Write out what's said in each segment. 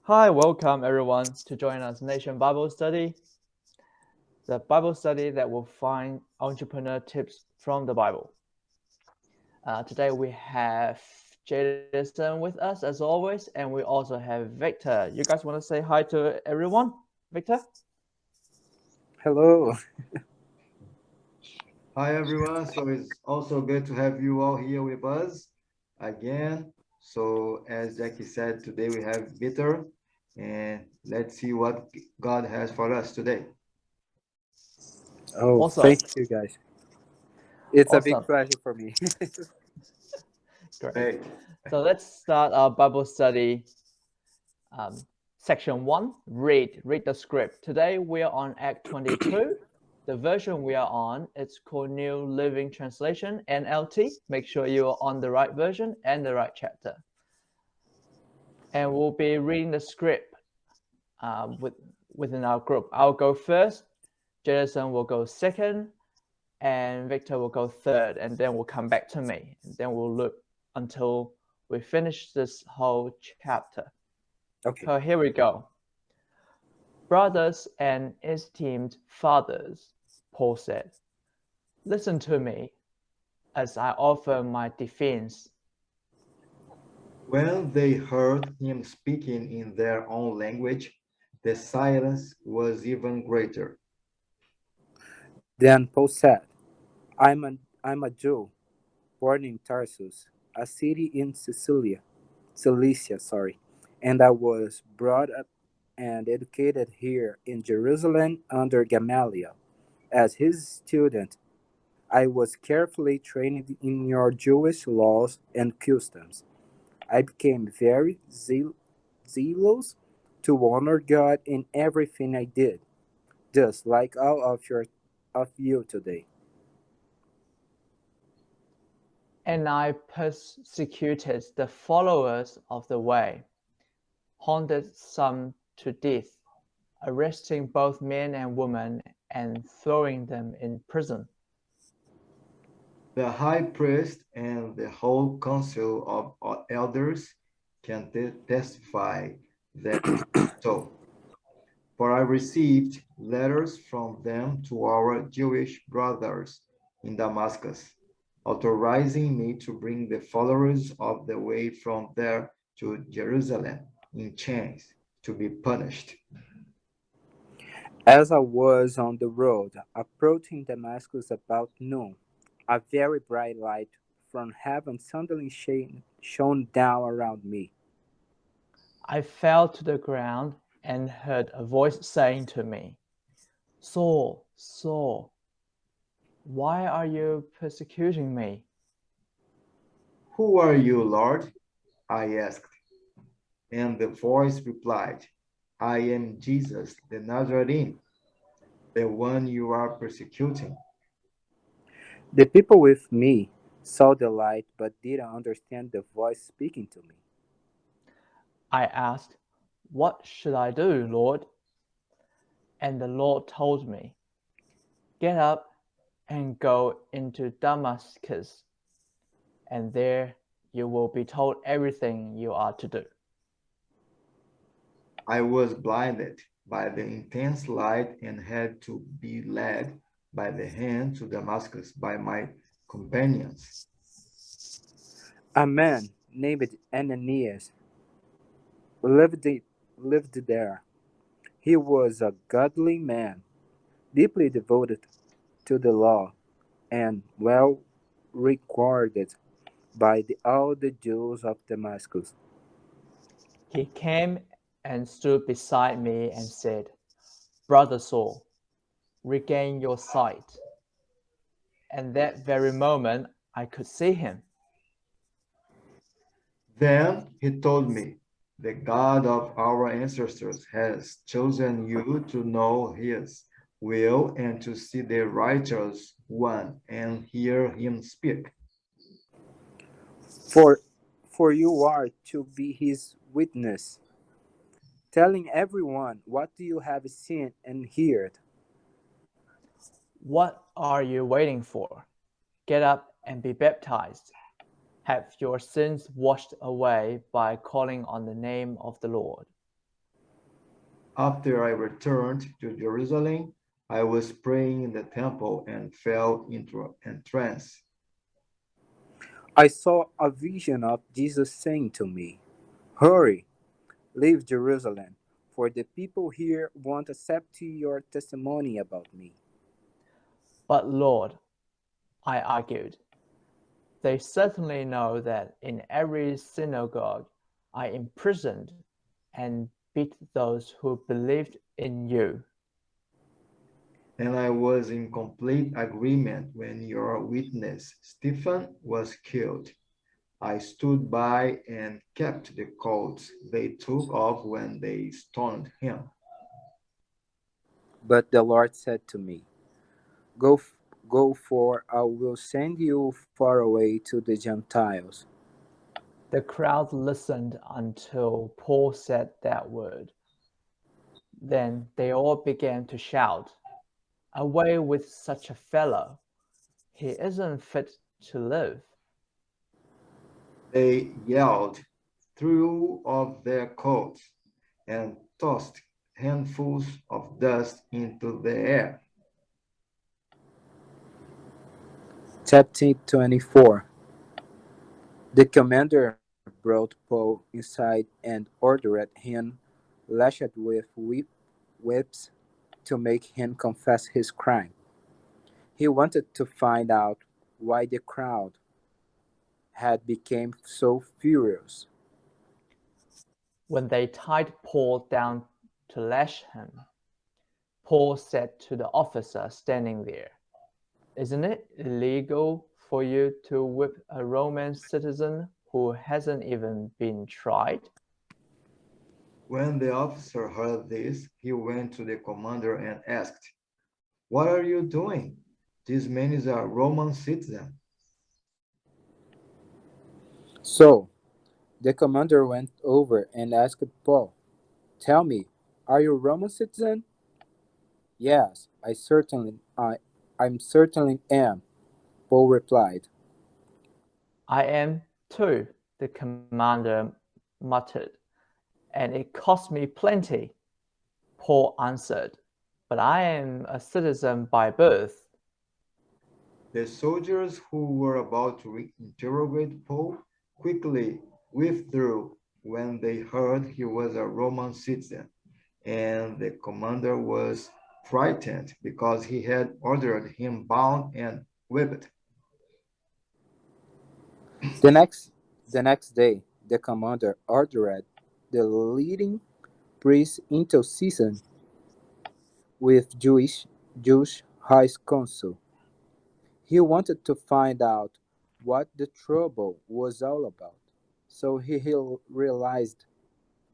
Hi, welcome everyone to join us Nation Bible Study, the Bible study that will find entrepreneur tips from the Bible. Today we have Jason with us as always, and we also have Victor. You guys want to say hi to everyone? Victor? Hello. Hi everyone. So it's also good to have you all here with us again. So as Jackie said, today we have Bitter, and let's see what God has for us today. Oh, Awesome. thank you guys. It's a big Awesome. pleasure for me. Great. Great. So let's start our Bible study. Section 1, read the script. Today we are on Act 22. The version we are on, it's called New Living Translation, NLT. Make sure you are on the right version and the right chapter. And we'll be reading the script within our group. I'll go first, Jason will go second, and Victor will go third, and then we'll come back to me. And then we'll look until we finish this whole chapter. Okay. So here we go. Brothers and esteemed fathers, Paul said, listen to me as I offer my defense. When they heard him speaking in their own language, the silence was even greater. Then Paul said, I'm a Jew, born in Tarsus, a city in Cilicia, and I was brought up and educated here in Jerusalem under Gamaliel. As his student, I was carefully trained in your Jewish laws and customs. I became very zealous to honor God in everything I did, just like all of you today. And I persecuted the followers of the way, haunted some to death, arresting both men and women and throwing them in prison. The high priest and the whole council of elders can testify that it is so. For I received letters from them to our Jewish brothers in Damascus, authorizing me to bring the followers of the way from there to Jerusalem in chains to be punished. As I was on the road approaching Damascus about noon, a very bright light from heaven suddenly shone down around me. I fell to the ground and heard a voice saying to me, Saul, Saul, why are you persecuting me? Who are you, Lord? I asked. And the voice replied, I am Jesus the Nazarene, the one you are persecuting. The people with me saw the light but didn't understand the voice speaking to me. I asked, What should I do, Lord? And the Lord told me, Get up and go into Damascus, and there you will be told everything you are to do. I was blinded by the intense light and had to be led by the hand to Damascus by my companions. A man named Ananias lived, lived there. He was a godly man, deeply devoted to the law, and well regarded by all the Jews of Damascus. He came and stood beside me and said, Brother Saul, regain your sight. And that very moment I could see him. Then he told me, the God of our ancestors has chosen you to know his will and to see the righteous one and hear him speak. For, for you are to be his witness, telling everyone what you have seen and heard. What are you waiting for? Get up and be baptized, Have your sins washed away by calling on the name of the Lord. After I returned to Jerusalem, I was praying in the temple and fell into a trance. I saw a vision of Jesus saying to me, "Hurry, leave Jerusalem, for the people here won't accept your testimony about me." But Lord, I argued, they certainly know that in every synagogue I imprisoned and beat those who believed in you. And I was in complete agreement when your witness, Stephen, was killed. I stood by and kept the coats they took off when they stoned him. But the Lord said to me, Go, for I will send you far away to the Gentiles." The crowd listened until Paul said that word. Then they all began to shout, "Away with such a fellow! He isn't fit to live." They yelled, threw off their coats, and tossed handfuls of dust into the air. Chapter 24. The commander brought Paul inside and ordered him lashed with whips to make him confess his crime. He wanted to find out why the crowd had become so furious. When they tied Paul down to lash him, Paul said to the officer standing there, "Isn't it illegal for you to whip a Roman citizen who hasn't even been tried?" When the officer heard this, he went to the commander and asked, "What are you doing? This man is a Roman citizen." So the commander went over and asked Paul, "Tell me, are you a Roman citizen?" "Yes, I'm certainly am," Paul replied. "I am too," the commander muttered, "and it cost me plenty." Paul answered, "But I am a citizen by birth." The soldiers who were about to interrogate Paul quickly withdrew when they heard he was a Roman citizen, and the commander was frightened because he had ordered him bound and whipped. The next, the next day, the commander ordered the leading priests into season with Jewish high council. He wanted to find out what the trouble was all about. So he realized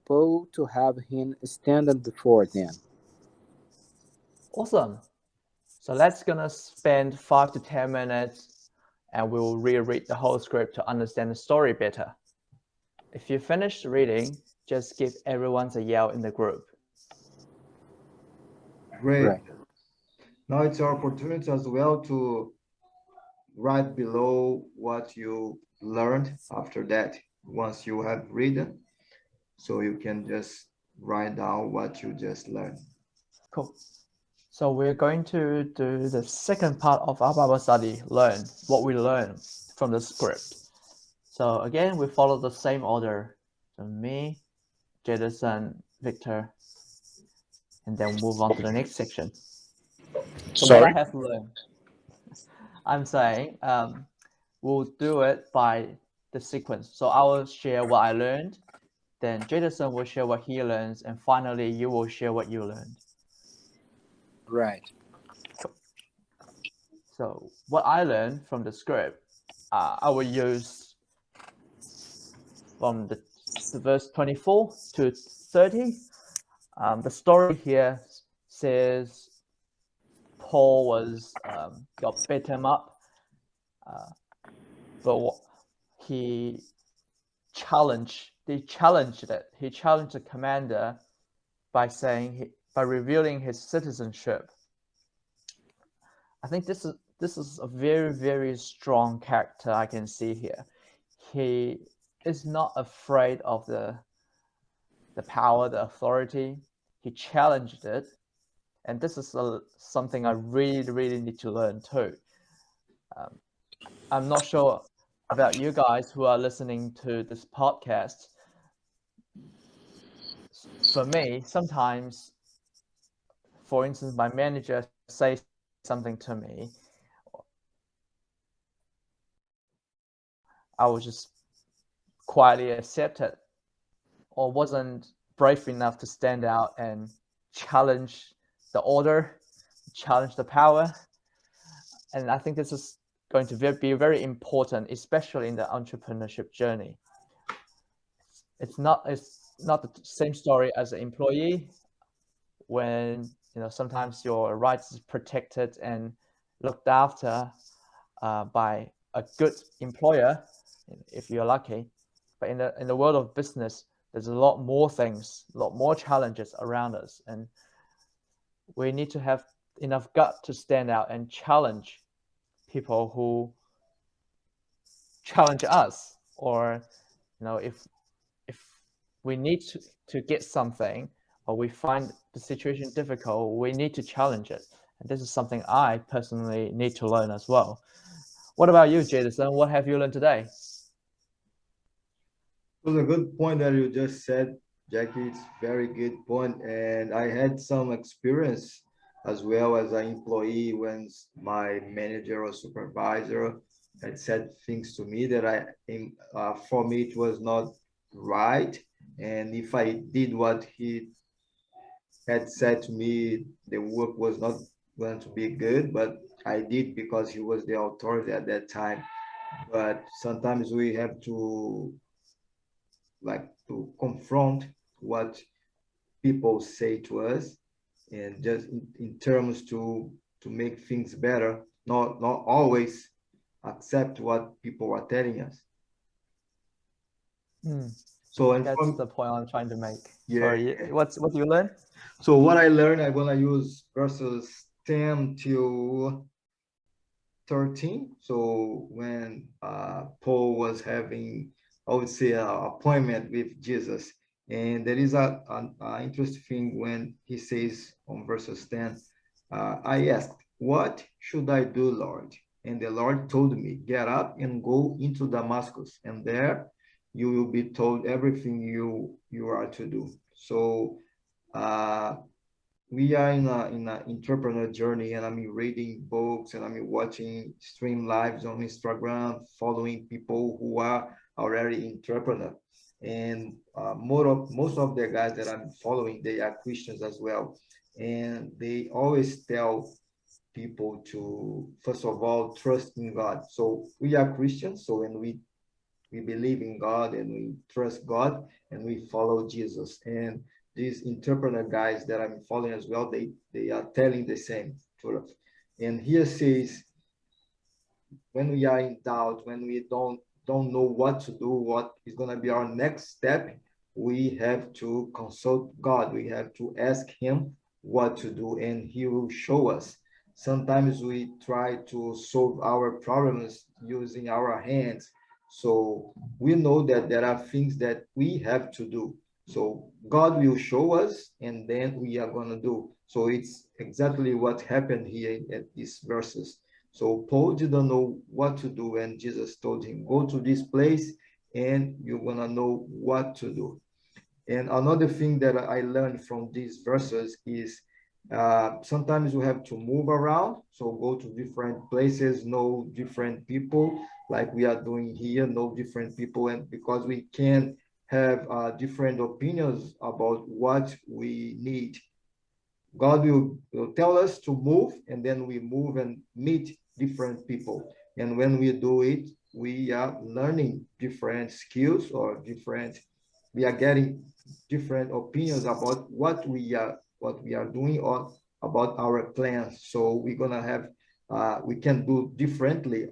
Paul to have him standing before them. Awesome. So let's gonna spend 5 to 10 minutes and we'll reread the whole script to understand the story better. If you finish reading, just give everyone a yell in the group. Great. Right. Now it's our opportunity as well to write below what you learned after that once you have read. So you can just write down what you just learned. Cool. So we're going to do the second part of our Bible study, learn what we learned from the script. So again, we follow the same order. So me, Jason, Victor, and then move on to the next section. So what I have learned, I'm saying we'll do it by the sequence. So I will share what I learned, then Jason will share what he learns, and finally you will share what you learned. Right. So what I learned from the script, I will use from the verse 24 to 30. The story here says Paul was got beat him up, but he challenged it. He challenged the commander by revealing his citizenship. I think this is a very, very strong character I can see here. he is not afraid of the power, the authority. He challenged it, and this is something I really need to learn too. I'm not sure about you guys who are listening to this podcast. For me, sometimes, for instance, my manager says something to me, I was just quietly accept it, or wasn't brave enough to stand out and challenge the order, challenge the power. And I think this is going to be very important, especially in the entrepreneurship journey. It's not the same story as an employee, when sometimes your rights is protected and looked after by a good employer, if you're lucky. But in the world of business, there's a lot more things, a lot more challenges around us, and we need to have enough gut to stand out and challenge people who challenge us. Or if we need to get something, or we find the situation difficult, we need to challenge it. And this is something I personally need to learn as well. What about you, Jason? What have you learned today? It was a good point that you just said, Jackie. It's very good point. And I had some experience as well as an employee when my manager or supervisor had said things to me that for me, it was not right. And if I did what he had said to me, the work was not going to be good, but I did because he was the authority at that time. But sometimes we have to confront what people say to us, and just in terms to make things better, not always accept what people are telling us. So and That's the point I'm trying to make. Yeah. Sorry, what you learn? So what I learned, I'm gonna use verses 10 to 13. So when Paul was having, I would say, an appointment with Jesus, and there is an interesting thing when he says on verses 10, I asked, what should I do, Lord? And the Lord told me, get up and go into Damascus, and there you will be told everything you are to do. So we are in an entrepreneur journey, and I'm reading books, and I'm watching stream lives on Instagram, following people who are already entrepreneur. And most of the guys that I'm following, they are Christians as well. And they always tell people to, first of all, trust in God. So we are Christians. So when we believe in God and we trust God and we follow Jesus. And these entrepreneur guys that I'm following as well, they are telling the same truth. And here says, when we are in doubt, when we don't know what to do, what is going to be our next step, we have to consult God. We have to ask him what to do, and he will show us. Sometimes we try to solve our problems using our hands. So we know that there are things that we have to do. So God will show us, and then we are going to do. So it's exactly what happened here at these verses. So Paul didn't know what to do, and Jesus told him, go to this place and you're going to know what to do. And another thing that I learned from these verses is sometimes we have to move around. So go to different places, know different people, like we are doing here, know different people. And because we can have different opinions about what we need. God will tell us to move, and then we move and meet different people. And when we do it, we are learning different skills, or we are getting different opinions about what we are doing, or about our plans. So we're gonna have we can do differently.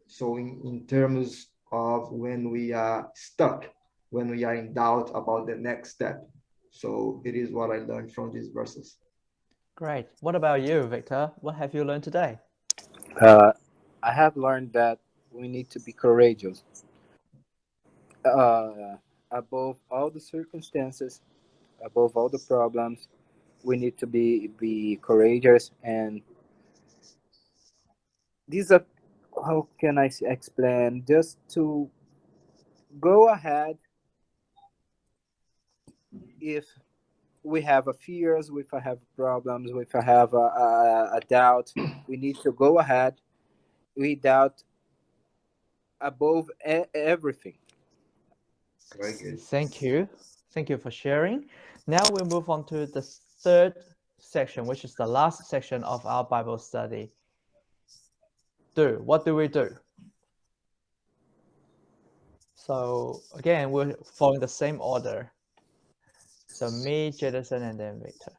So in terms of when we are stuck, when we are in doubt about the next step. So it is what I learned from these verses. Great. What about you, Victor? What have you learned today? I have learned that we need to be courageous. above all the circumstances, above all the problems, we need to be courageous. And these are, how can I explain, just to go ahead. If we have a fears, if I have problems, if I have a doubt, we need to go ahead without above everything. Very good. Thank you. Thank you for sharing. Now we'll move on to the third section, which is the last section of our Bible study. Do. What do we do? So again, we're following the same order. So me, Jedison, and then Victor.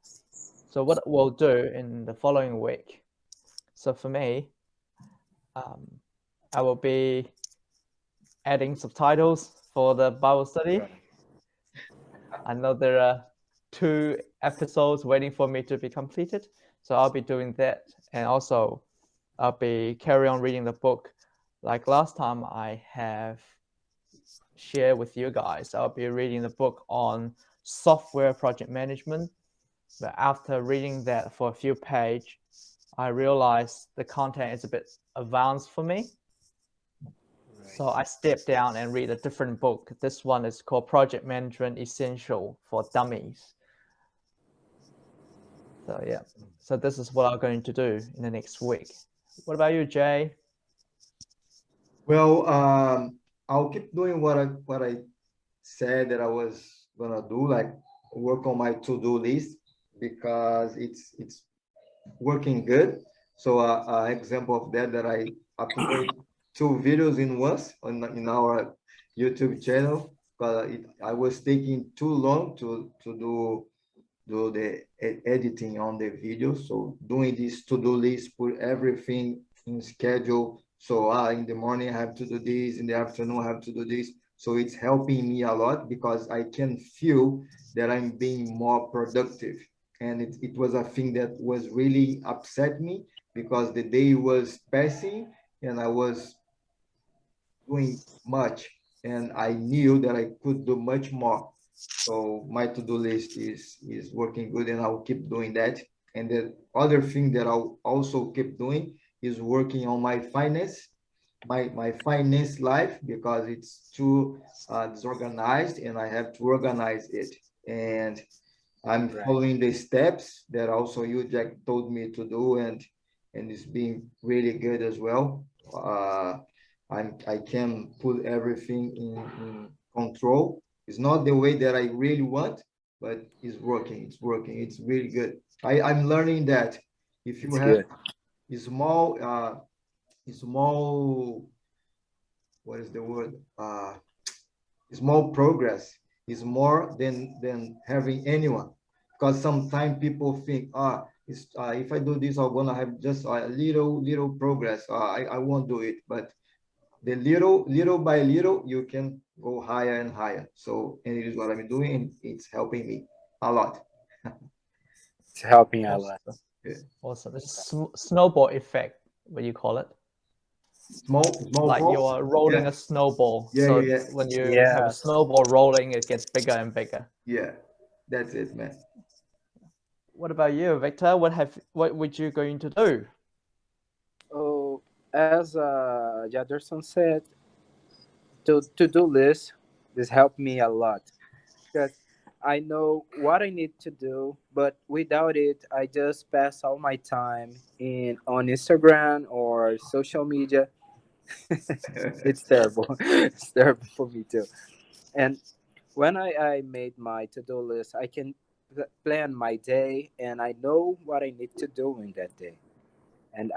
So what we'll do in the following week. So for me, I will be adding subtitles for the Bible study. Right. I know there are 2 episodes waiting for me to be completed, so I'll be doing that, and also I'll be carry on reading the book. Like last time, I have shared with you guys, I'll be reading the book on software project management. But after reading that for a few pages, I realized the content is a bit advanced for me. So I stepped down and read a different book. This one is called Project Management Essential for Dummies. So yeah, so this is what I'm going to do in the next week. What about you, Jay? Well, I'll keep doing what I said that I was gonna do, like work on my to-do list because it's working good. So, example of that I uploaded 2 videos in once in our YouTube channel because I was taking too long to do the editing on the video. So doing this to-do list, put everything in schedule. So in the morning I have to do this, in the afternoon I have to do this. So it's helping me a lot because I can feel that I'm being more productive. And it was a thing that was really upset me because the day was passing and I was doing much and I knew that I could do much more. So my to-do list is working good and I'll keep doing that. And the other thing that I'll also keep doing is working on my finance, my finance life because it's too disorganized and I have to organize it. And I'm Right. following the steps that also you, Jack, told me to do, and it's been really good as well. I can put everything in control. It's not the way that I really want, but it's working. It's working. It's really good. I'm learning that if you It's have good. a small, what is the word? Small progress is more than having anyone because sometimes people think if I do this I'm gonna have just a little progress. I won't do it, but the little by little you can go higher and higher. So and it is what I'm doing and it's helping me a lot. It's helping a lot. Awesome. Yeah. Awesome. It's snowball effect, what you call it. Small Like you fault. are rolling Yeah, a snowball. yeah, yeah, So yeah, when you have a Yes. snowball rolling, it gets bigger and bigger. yeah. That's it, man. What about you, Victor? What would you going to do? Oh, as Jaderson said, to do list, this helped me a lot because I know what I need to do, but without it, I just pass all my time in on Instagram or social media. It's terrible. It's terrible for me too. And when I made my to-do list, I can plan my day and I know what I need to do in that day. And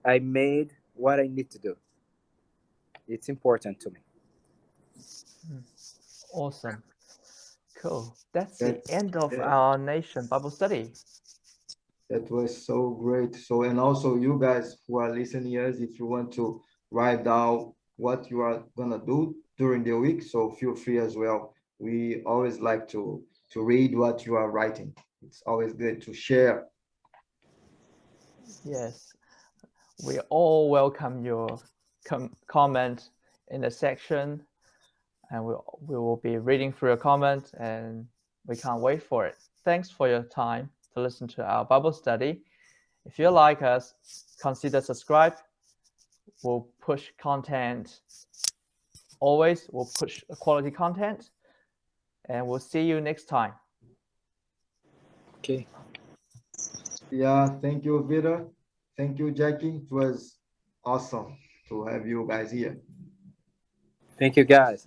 I made what I need to do. It's important to me. Awesome. Cool. That's the that end of yeah. our Nation Bible study. That was so great. So, and also you guys who are listening us, if you want to write down what you are gonna do during the week, so feel free as well. We always like to read what you are writing. It's always good to share. Yes. We all welcome your comment in the section. and we will be reading through your comment, and we can't wait for it. Thanks for your time to listen to our Bible study. If you like us, consider subscribe. We'll push content. Always, we'll push quality content, and we'll see you next time. Okay. Yeah, thank you, Vida. Thank you, Jackie. It was awesome to have you guys here. Thank you, guys.